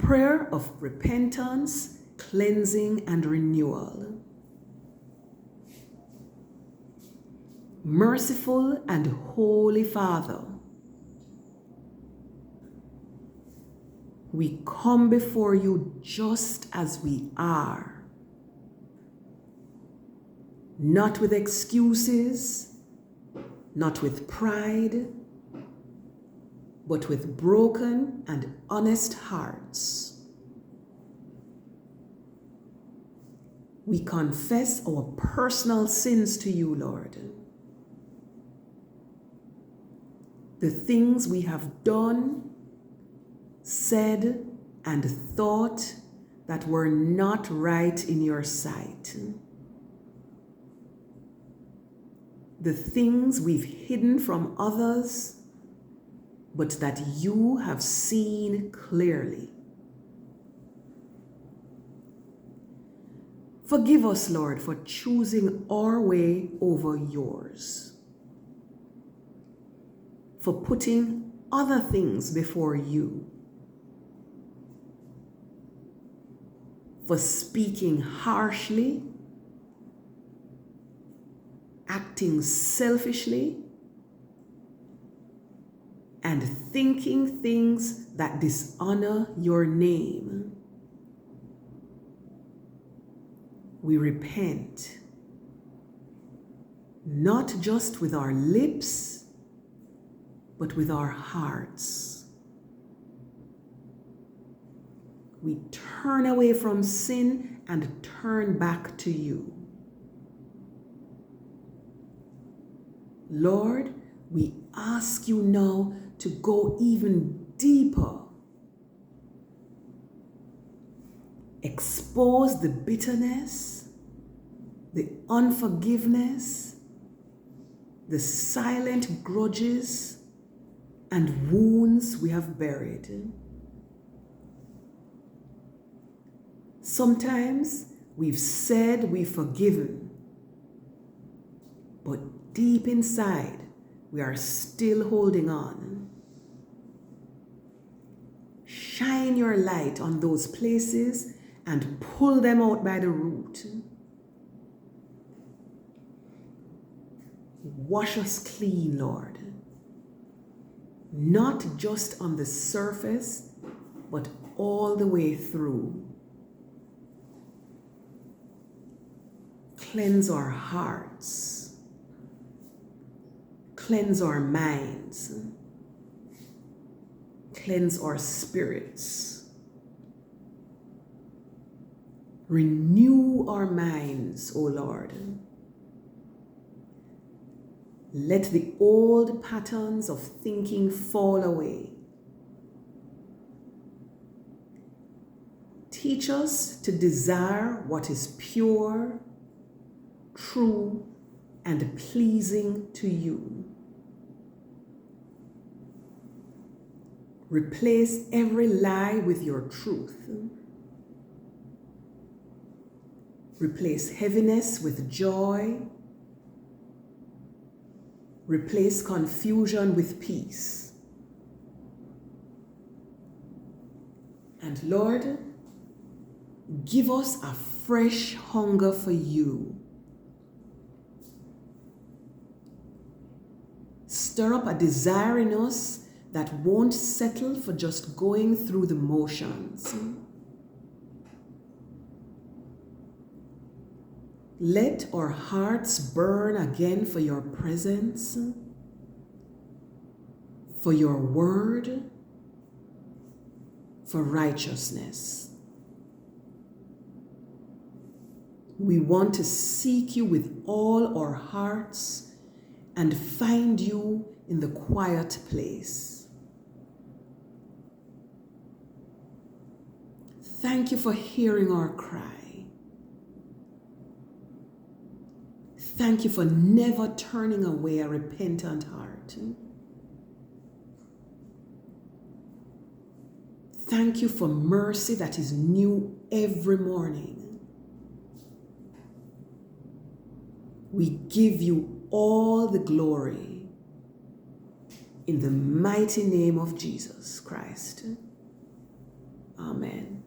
prayer of repentance, cleansing, and renewal. Merciful and Holy Father, we come before you just as we are, not with excuses, not with pride, but with broken and honest hearts. We confess our personal sins to you, Lord. The things we have done, said, and thought that were not right in your sight. The things we've hidden from others, but that you have seen clearly. Forgive us, Lord, for choosing our way over yours, for putting other things before you, for speaking harshly, acting selfishly, and thinking things that dishonor your name. We repent, not just with our lips, but with our hearts. We turn away from sin and turn back to you. Lord, we ask you now to go even deeper. Expose the bitterness, the unforgiveness, the silent grudges and wounds we have buried. Sometimes we've said we've forgiven, but deep inside we are still holding on. Shine your light on those places and pull them out by the root. Wash us clean, Lord. Not just on the surface, but all the way through. Cleanse our hearts. Cleanse our minds. Cleanse our spirits. Renew our minds, O Lord. Let the old patterns of thinking fall away. Teach us to desire what is pure, true, and pleasing to you. Replace every lie with your truth. Replace heaviness with joy. Replace confusion with peace. And Lord, give us a fresh hunger for you. Stir up a desire in us that won't settle for just going through the motions. Let our hearts burn again for your presence, for your word, for righteousness. We want to seek you with all our hearts and find you in the quiet place. Thank you for hearing our cry. Thank you for never turning away a repentant heart. Thank you for mercy that is new every morning. We give you all the glory in the mighty name of Jesus Christ. Amen. Amen.